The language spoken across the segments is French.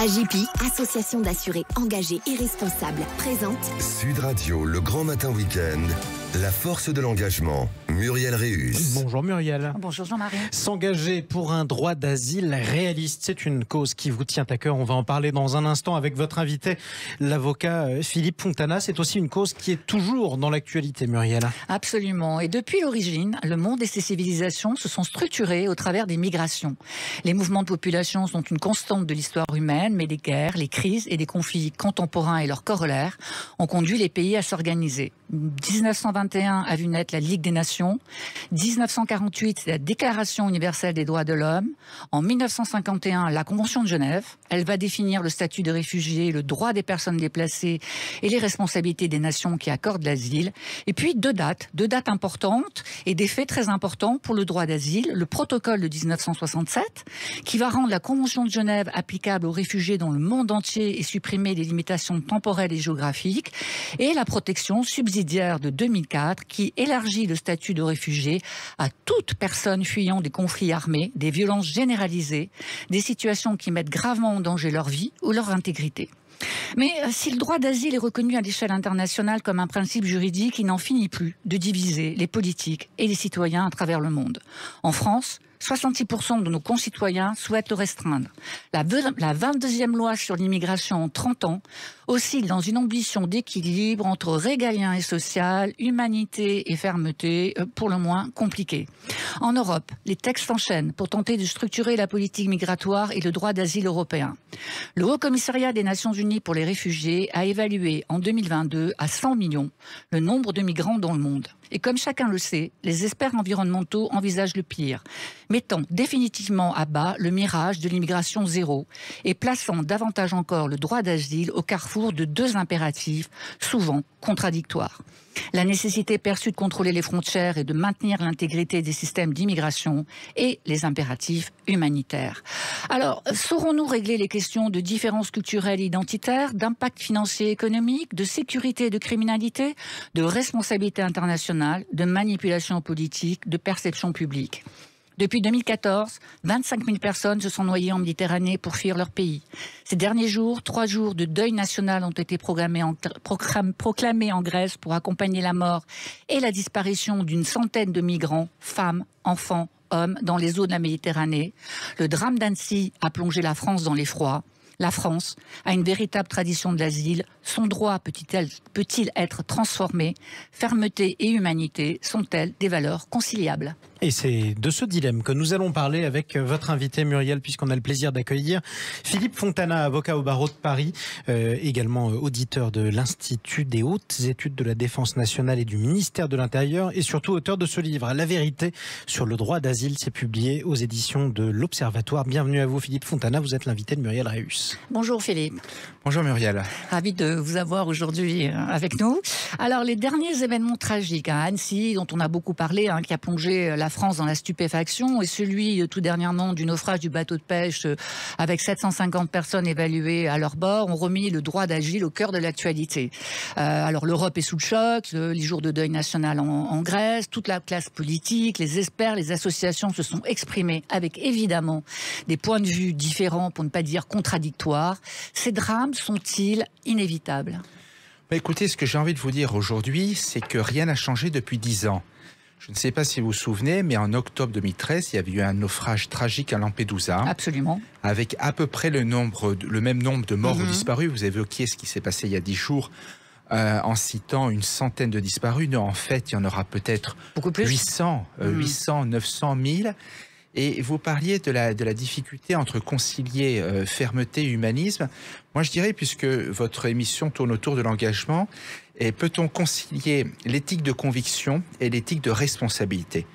AJPI, association d'assurés engagés et responsables, présente Sud Radio, le grand matin week-end, la force de l'engagement. Muriel Réus. Bonjour Muriel. Bonjour Jean-Marie. S'engager pour un droit d'asile réaliste, c'est une cause qui vous tient à cœur. On va en parler dans un instant avec votre invité, l'avocat Philippe Fontana. C'est aussi une cause qui est toujours dans l'actualité, Muriel. Absolument. Et depuis l'origine, le monde et ses civilisations se sont structurés au travers des migrations. Les mouvements de population sont une constante de l'histoire humaine, mais les guerres, les crises et les conflits contemporains et leurs corollaires ont conduit les pays à s'organiser. 1921 a vu naître la Ligue des Nations. 1948, c'est la Déclaration universelle des droits de l'homme. En 1951, la Convention de Genève. Elle va définir le statut de réfugié, le droit des personnes déplacées et les responsabilités des nations qui accordent l'asile. Et puis deux dates importantes et des faits très importants pour le droit d'asile. Le protocole de 1967 qui va rendre la Convention de Genève applicable aux réfugiés dans le monde entier et supprimer les limitations temporelles et géographiques. Et la protection subsidiaire de 2004 qui élargit le statut de réfugié à toute personne fuyant des conflits armés, des violences généralisées, des situations qui mettent gravement en danger leur vie ou leur intégrité. Mais si le droit d'asile est reconnu à l'échelle internationale comme un principe juridique, il n'en finit plus de diviser les politiques et les citoyens à travers le monde. En France, 66% de nos concitoyens souhaitent le restreindre. La 22e loi sur l'immigration en 30 ans oscille dans une ambition d'équilibre entre régalien et social, humanité et fermeté, pour le moins compliquée. En Europe, les textes s'enchaînent pour tenter de structurer la politique migratoire et le droit d'asile européen. Le Haut Commissariat des Nations Unies pour les réfugiés a évalué en 2022 à 100 millions le nombre de migrants dans le monde. Et comme chacun le sait, les experts environnementaux envisagent le pire, mettant définitivement à bas le mirage de l'immigration zéro et plaçant davantage encore le droit d'asile au carrefour de deux impératifs, souvent contradictoires. La nécessité perçue de contrôler les frontières et de maintenir l'intégrité des systèmes d'immigration et les impératifs humanitaires. Alors, saurons-nous régler les questions de différences culturelles et identitaires, d'impact financier et économique, de sécurité et de criminalité, de responsabilité internationale, de manipulation politique, de perception publique ? Depuis 2014, 25 000 personnes se sont noyées en Méditerranée pour fuir leur pays. Ces derniers jours, 3 jours de deuil national ont été proclamés en Grèce pour accompagner la mort et la disparition d'une centaine de migrants, femmes, enfants, hommes, dans les eaux de la Méditerranée. Le drame d'Annecy a plongé la France dans l'effroi. La France a une véritable tradition de l'asile. Son droit peut-il être transformé ? Fermeté et humanité sont-elles des valeurs conciliables ? Et c'est de ce dilemme que nous allons parler avec votre invité Muriel, puisqu'on a le plaisir d'accueillir Philippe Fontana, avocat au barreau de Paris, également auditeur de l'Institut des hautes études de la défense nationale et du ministère de l'Intérieur, et surtout auteur de ce livre, La vérité sur le droit d'asile. C'est publié aux éditions de l'Observatoire. Bienvenue à vous Philippe Fontana, vous êtes l'invité de Muriel Réus. Bonjour Philippe. Bonjour Muriel. Ravi de vous avoir aujourd'hui avec nous. Alors les derniers événements tragiques à Annecy, dont on a beaucoup parlé, qui a plongé la France dans la stupéfaction, et celui tout dernièrement du naufrage du bateau de pêche avec 750 personnes évaluées à leur bord, ont remis le droit d'asile au cœur de l'actualité. Alors l'Europe est sous le choc, les jours de deuil national en Grèce, toute la classe politique, les experts, les associations se sont exprimés avec évidemment des points de vue différents, pour ne pas dire contradictoires. Ces drames sont-ils inévitables ? Écoutez, ce que j'ai envie de vous dire aujourd'hui, c'est que rien n'a changé depuis 10 ans. Je ne sais pas si vous vous souvenez, mais en octobre 2013, il y avait eu un naufrage tragique à Lampedusa. Absolument. Avec à peu près le même nombre de morts ou disparus. Vous évoquiez ce qui s'est passé il y a 10 jours en citant une centaine de disparus. Non, en fait, il y en aura peut-être 800, 900, 1000. Et vous parliez de la difficulté entre concilier fermeté et humanisme. Moi, je dirais, puisque votre émission tourne autour de l'engagement, peut-on concilier l'éthique de conviction et l'éthique de responsabilité ?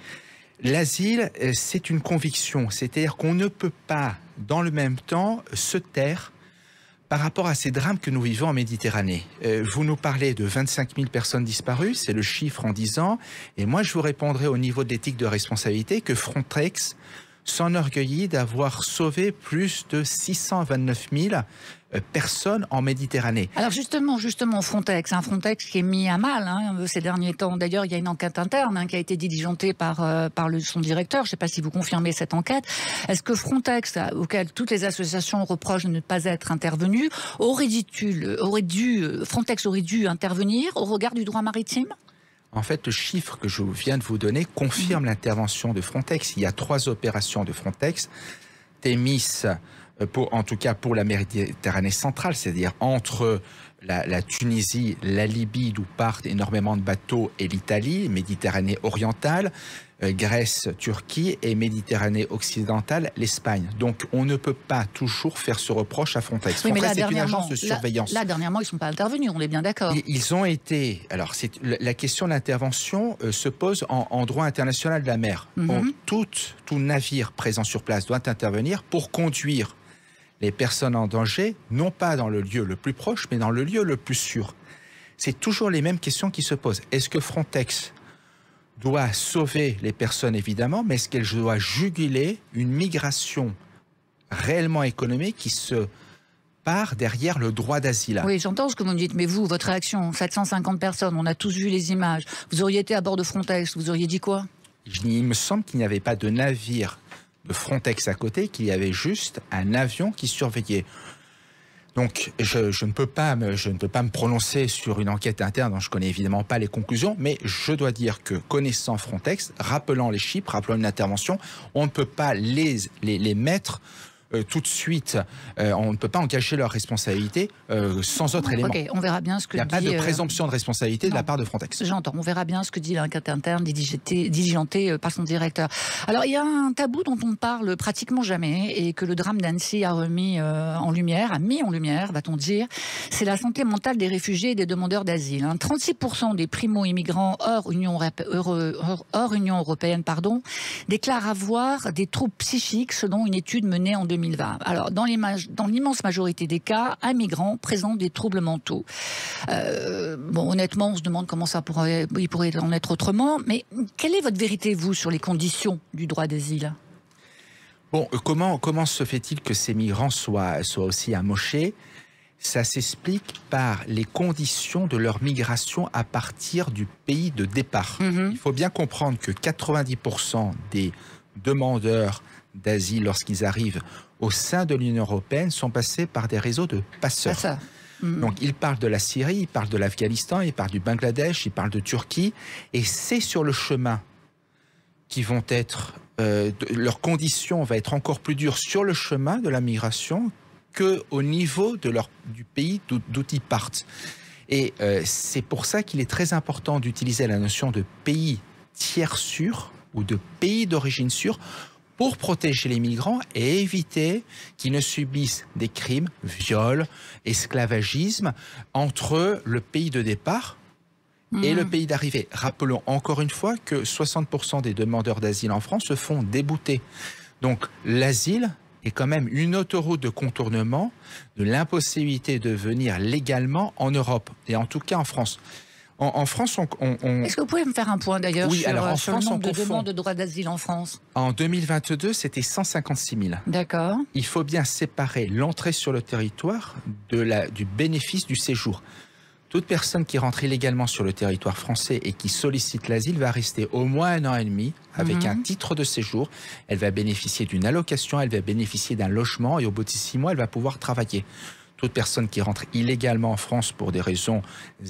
L'asile, c'est une conviction, c'est-à-dire qu'on ne peut pas, dans le même temps, se taire par rapport à ces drames que nous vivons en Méditerranée. Vous nous parlez de 25 000 personnes disparues, c'est le chiffre en 10 ans, et moi je vous répondrai au niveau de l'éthique de responsabilité que Frontex s'enorgueillit d'avoir sauvé plus de 629 000 personnes en Méditerranée. Alors justement, Frontex, un Frontex qui est mis à mal ces derniers temps. D'ailleurs, il y a une enquête interne qui a été diligentée par son directeur. Je ne sais pas si vous confirmez cette enquête. Est-ce que Frontex, auquel toutes les associations reprochent de ne pas être intervenues, Frontex aurait dû intervenir au regard du droit maritime ? En fait, le chiffre que je viens de vous donner confirme l'intervention de Frontex. Il y a 3 opérations de Frontex. Thémis, en tout cas pour la Méditerranée centrale, c'est-à-dire entre la Tunisie, la Libye, d'où partent énormément de bateaux, et l'Italie, Méditerranée orientale, Grèce, Turquie, et Méditerranée occidentale, l'Espagne. Donc on ne peut pas toujours faire ce reproche à Frontex. Oui, Frontex, c'est une agence de surveillance. Là, dernièrement, ils ne sont pas intervenus, on est bien d'accord. Ils ont été... Alors, la question de l'intervention se pose en droit international de la mer. Tout navire présent sur place doit intervenir pour conduire les personnes en danger, non pas dans le lieu le plus proche, mais dans le lieu le plus sûr. C'est toujours les mêmes questions qui se posent. Est-ce que Frontex doit sauver les personnes, évidemment, mais est-ce qu'elle doit juguler une migration réellement économique qui se part derrière le droit d'asile? Oui, j'entends ce que vous me dites, mais vous, votre réaction, 750 personnes, on a tous vu les images, vous auriez été à bord de Frontex, vous auriez dit quoi? Il me semble qu'il n'y avait pas de navire de Frontex à côté, qu'il y avait juste un avion qui surveillait. Donc, je ne peux pas me prononcer sur une enquête interne dont je ne connais évidemment pas les conclusions, mais je dois dire que, connaissant Frontex, rappelant les chiffres, rappelant une intervention, on ne peut pas les mettre tout de suite, on ne peut pas engager leur responsabilité sans autre élément. Ok, on verra bien ce que dit... Il n'y a pas de présomption de responsabilité de la part de Frontex. J'entends, on verra bien ce que dit l'enquête interne diligenté par son directeur. Alors, il y a un tabou dont on ne parle pratiquement jamais et que le drame d'Annecy a mis en lumière, va-t-on dire, c'est la santé mentale des réfugiés et des demandeurs d'asile. 36% des primo-immigrants hors Union européenne déclarent avoir des troubles psychiques selon une étude menée en 2020. Alors, dans l'immense majorité des cas, un migrant présente des troubles mentaux. Honnêtement, on se demande comment il pourrait en être autrement, mais quelle est votre vérité, vous, sur les conditions du droit d'asile ? Bon, comment se fait-il que ces migrants soient aussi amochés ? Ça s'explique par les conditions de leur migration à partir du pays de départ. Il faut bien comprendre que 90% des demandeurs d'asile, lorsqu'ils arrivent au sein de l'Union européenne, sont passés par des réseaux de passeurs. Donc, ils parlent de la Syrie, ils parlent de l'Afghanistan, ils parlent du Bangladesh, ils parlent de Turquie, et c'est sur le chemin qui vont être... leurs conditions vont être encore plus dures sur le chemin de la migration qu'au niveau du pays d'où ils partent. Et c'est pour ça qu'il est très important d'utiliser la notion de pays tiers sûr ou de pays d'origine sûre pour protéger les migrants et éviter qu'ils ne subissent des crimes, viols, esclavagisme entre le pays de départ et le pays d'arrivée. Rappelons encore une fois que 60% des demandeurs d'asile en France se font débouter. Donc l'asile est quand même une autoroute de contournement de l'impossibilité de venir légalement en Europe, et en tout cas en France. En France, Est-ce que vous pouvez me faire un point d'ailleurs sur le nombre de demandes de droit d'asile en France? En 2022, c'était 156 000. D'accord. Il faut bien séparer l'entrée sur le territoire du bénéfice du séjour. Toute personne qui rentre illégalement sur le territoire français et qui sollicite l'asile va rester au moins 1 an et demi avec un titre de séjour. Elle va bénéficier d'une allocation, elle va bénéficier d'un logement et au bout de 6 mois, elle va pouvoir travailler. Toute personne qui rentre illégalement en France pour des raisons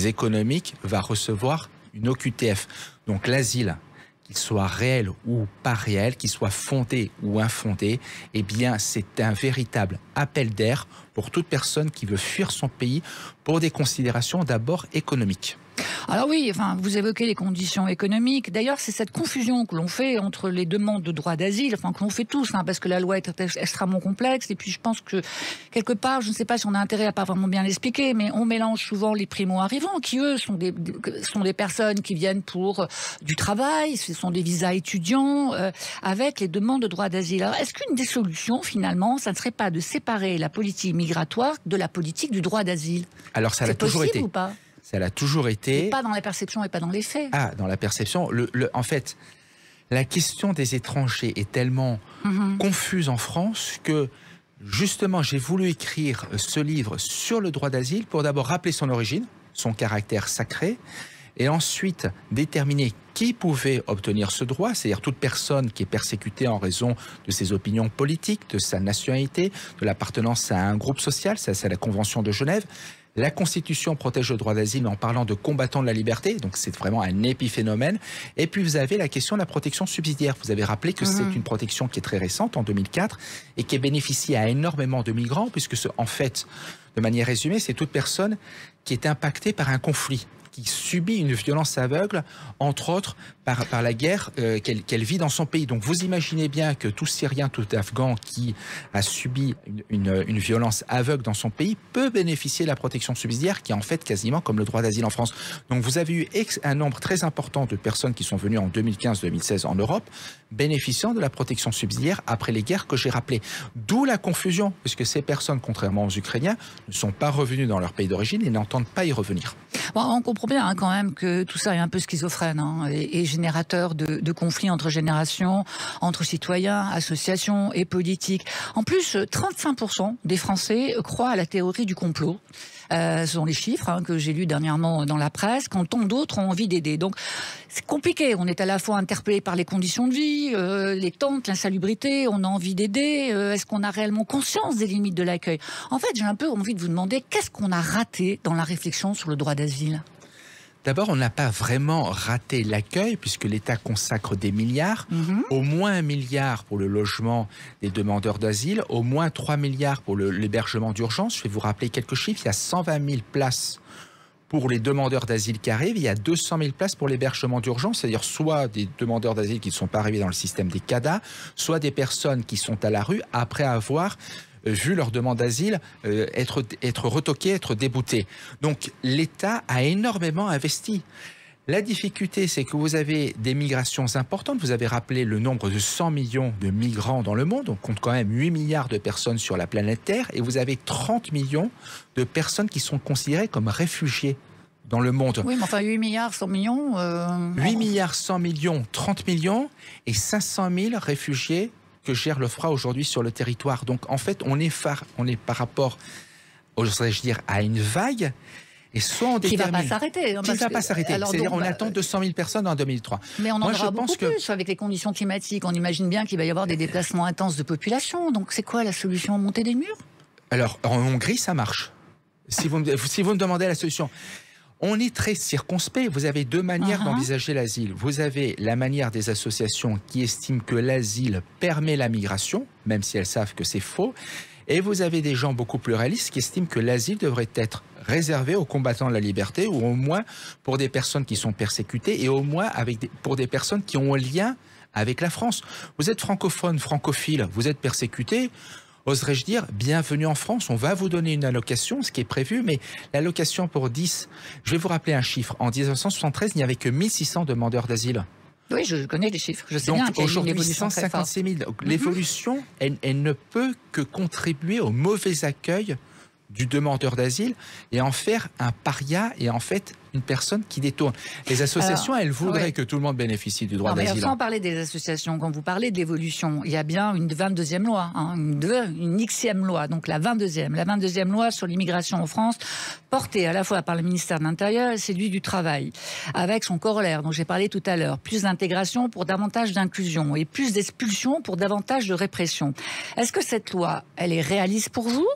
économiques va recevoir une OQTF. Donc l'asile, qu'il soit réel ou pas réel, qu'il soit fondé ou infondé, eh bien c'est un véritable appel d'air pour toute personne qui veut fuir son pays pour des considérations d'abord économiques. Alors oui, vous évoquez les conditions économiques. D'ailleurs, c'est cette confusion que l'on fait entre les demandes de droit d'asile, que l'on fait tous, parce que la loi est extrêmement complexe. Et puis, je pense que, quelque part, je ne sais pas si on a intérêt à pas vraiment bien l'expliquer, mais on mélange souvent les primo-arrivants, qui, eux, sont des personnes qui viennent pour du travail, ce sont des visas étudiants, avec les demandes de droit d'asile. Alors, est-ce qu'une des solutions, finalement, ça ne serait pas de séparer la politique migratoire de la politique du droit d'asile? Alors, ça l'a toujours été. C'est possible ou pas? Ça l'a toujours été. Et pas dans la perception et pas dans les faits. Ah, dans la perception. En fait, La question des étrangers est tellement confuse en France que, justement, j'ai voulu écrire ce livre sur le droit d'asile pour d'abord rappeler son origine, son caractère sacré, et ensuite déterminer qui pouvait obtenir ce droit, c'est-à-dire toute personne qui est persécutée en raison de ses opinions politiques, de sa nationalité, de l'appartenance à un groupe social, ça c'est la Convention de Genève. La Constitution protège le droit d'asile en parlant de combattants de la liberté, donc c'est vraiment un épiphénomène. Et puis vous avez la question de la protection subsidiaire. Vous avez rappelé que c'est une protection qui est très récente, en 2004, et qui bénéficie à énormément de migrants, puisque en fait, de manière résumée, c'est toute personne qui est impactée par un conflit, qui subit une violence aveugle, entre autres par la guerre qu'elle vit dans son pays. Donc vous imaginez bien que tout Syrien, tout Afghan qui a subi une violence aveugle dans son pays peut bénéficier de la protection subsidiaire qui est en fait quasiment comme le droit d'asile en France. Donc vous avez eu un nombre très important de personnes qui sont venues en 2015-2016 en Europe bénéficiant de la protection subsidiaire après les guerres que j'ai rappelées. D'où la confusion, puisque ces personnes, contrairement aux Ukrainiens, ne sont pas revenues dans leur pays d'origine et n'entendent pas y revenir. Bon, on comprend bien quand même que tout ça est un peu schizophrène et générateur de conflits entre générations, entre citoyens, associations et politiques. En plus, 35% des Français croient à la théorie du complot. Ce sont les chiffres que j'ai lus dernièrement dans la presse, quand tant d'autres ont envie d'aider. Donc c'est compliqué, on est à la fois interpellé par les conditions de vie, les tentes, l'insalubrité, on a envie d'aider, est-ce qu'on a réellement conscience des limites de l'accueil? En fait, j'ai un peu envie de vous demander, qu'est-ce qu'on a raté dans la réflexion sur le droit d'asile? D'abord, on n'a pas vraiment raté l'accueil puisque l'État consacre des milliards, au moins 1 milliard pour le logement des demandeurs d'asile, au moins 3 milliards pour l'hébergement d'urgence. Je vais vous rappeler quelques chiffres, il y a 120 000 places pour les demandeurs d'asile qui arrivent, il y a 200 000 places pour l'hébergement d'urgence, c'est-à-dire soit des demandeurs d'asile qui ne sont pas arrivés dans le système des CADA, soit des personnes qui sont à la rue après avoir vu leur demande d'asile être retoquée, être déboutée. Donc l'État a énormément investi. La difficulté, c'est que vous avez des migrations importantes. Vous avez rappelé le nombre de 100 millions de migrants dans le monde. On compte quand même 8 milliards de personnes sur la planète Terre. Et vous avez 30 millions de personnes qui sont considérées comme réfugiés dans le monde. Oui, mais enfin 8 milliards, 100 millions... 8 milliards, 100 millions, 30 millions et 500 000 réfugiés que gère l'OFPRA aujourd'hui sur le territoire. Donc en fait, on est par rapport, oserais-je dire, à une vague, et soit on détermine... Qui ne va pas s'arrêter. Qui ne va pas s'arrêter. C'est-à-dire on attend 200 000 personnes en 2003. Mais on en aura beaucoup plus avec les conditions climatiques. On imagine bien qu'il va y avoir des déplacements intenses de population. Donc c'est quoi la solution? Monter des murs? Alors en Hongrie, ça marche. Si vous me demandez la solution... On est très circonspect. Vous avez deux manières d'envisager l'asile. Vous avez la manière des associations qui estiment que l'asile permet la migration, même si elles savent que c'est faux. Et vous avez des gens beaucoup plus réalistes qui estiment que l'asile devrait être réservé aux combattants de la liberté, ou au moins pour des personnes qui sont persécutées, et au moins pour des personnes qui ont un lien avec la France. Vous êtes francophone, francophile, vous êtes persécuté. Oserais-je dire, bienvenue en France, on va vous donner une allocation, ce qui est prévu, mais l'allocation pour 10, je vais vous rappeler un chiffre, en 1973, il n'y avait que 1600 demandeurs d'asile. Oui, je connais les chiffres, je sais bien qu'il y a une évolution très forte. 156 000. L'évolution, elle ne peut que contribuer au mauvais accueil du demandeur d'asile et en faire un paria et en fait une personne qui détourne. Les associations, elles voudraient que tout le monde bénéficie du droit d'asile. Sans parler des associations, quand vous parlez de l'évolution, il y a bien une 22e loi, une Xème loi, donc la 22e loi sur l'immigration en France, portée à la fois par le ministère de l'Intérieur et celui du Travail, avec son corollaire dont j'ai parlé tout à l'heure, plus d'intégration pour davantage d'inclusion et plus d'expulsion pour davantage de répression. Est-ce que cette loi, elle est réaliste pour vous?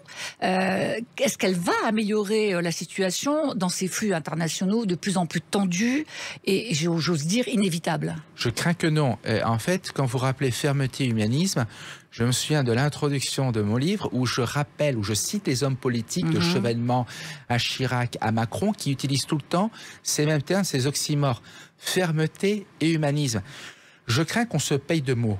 Est-ce qu'elle va améliorer la situation dans ces flux internationaux de plus en plus tendus et, j'ose dire, inévitables? Je crains que non. En fait, quand vous rappelez fermeté et humanisme, je me souviens de l'introduction de mon livre où je cite les hommes politiques de Chevènement à Chirac, à Macron, qui utilisent tout le temps ces mêmes termes, ces oxymores, fermeté et humanisme. Je crains qu'on se paye de mots.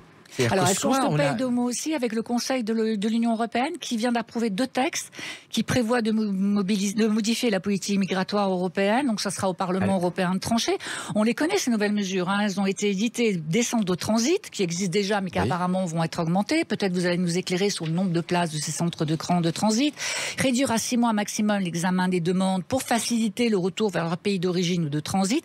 Alors, est-ce qu'on se paye de mots aussi avec le Conseil de l'Union européenne qui vient d'approuver 2 textes qui prévoient de modifier la politique migratoire européenne. Donc, ça sera au Parlement européen de trancher. On les connaît, ces nouvelles mesures. Hein. Elles ont été éditées des centres de transit qui existent déjà, mais qui apparemment vont être augmentés. Peut-être vous allez nous éclairer sur le nombre de places de ces centres de transit. Réduire à 6 mois maximum l'examen des demandes pour faciliter le retour vers leur pays d'origine ou de transit.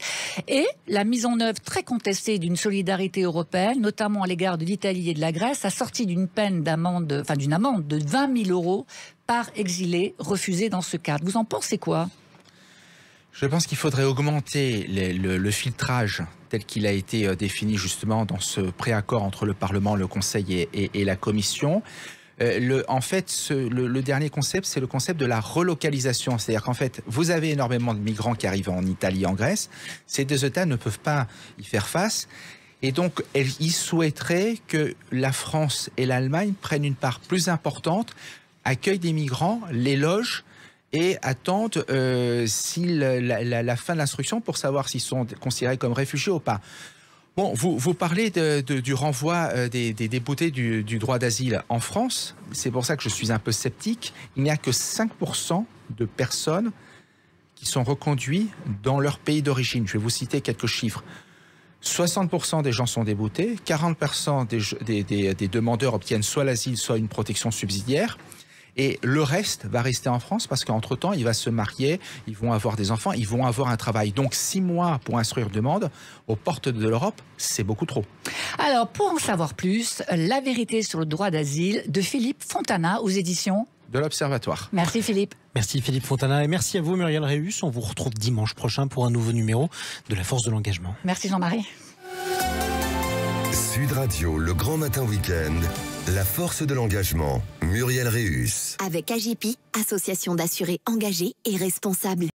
Et la mise en œuvre très contestée d'une solidarité européenne, notamment à l'égard de l'Italie et de la Grèce, assortie d'une peine d'amende, enfin d'une amende de 20 000 € par exilé refusé dans ce cadre. Vous en pensez quoi ? Je pense qu'il faudrait augmenter le filtrage tel qu'il a été défini justement dans ce préaccord entre le Parlement, le Conseil et la Commission. En fait, le dernier concept, c'est le concept de la relocalisation. C'est-à-dire qu'en fait, vous avez énormément de migrants qui arrivent en Italie, en Grèce. Ces 2 États ne peuvent pas y faire face. Et donc, ils souhaiteraient que la France et l'Allemagne prennent une part plus importante, accueillent des migrants, les logent et attendent la fin de l'instruction pour savoir s'ils sont considérés comme réfugiés ou pas. Bon, vous parlez du renvoi des déboutés du droit d'asile en France. C'est pour ça que je suis un peu sceptique. Il n'y a que 5% de personnes qui sont reconduites dans leur pays d'origine. Je vais vous citer quelques chiffres. 60% des gens sont déboutés, 40% des demandeurs obtiennent soit l'asile, soit une protection subsidiaire. Et le reste va rester en France parce qu'entre-temps, il va se marier, ils vont avoir des enfants, ils vont avoir un travail. Donc 6 mois pour instruire une demande aux portes de l'Europe, c'est beaucoup trop. Alors, pour en savoir plus, La vérité sur le droit d'asile de Philippe Fontana aux éditions de l'Observatoire. Merci Philippe. Merci Philippe Fontana et merci à vous Muriel Réus. On vous retrouve dimanche prochain pour un nouveau numéro de La Force de l'Engagement. Merci Jean-Marie. Sud Radio, le grand matin week-end, La Force de l'Engagement, Muriel Réus. Avec AGP, association d'assurés engagés et responsables.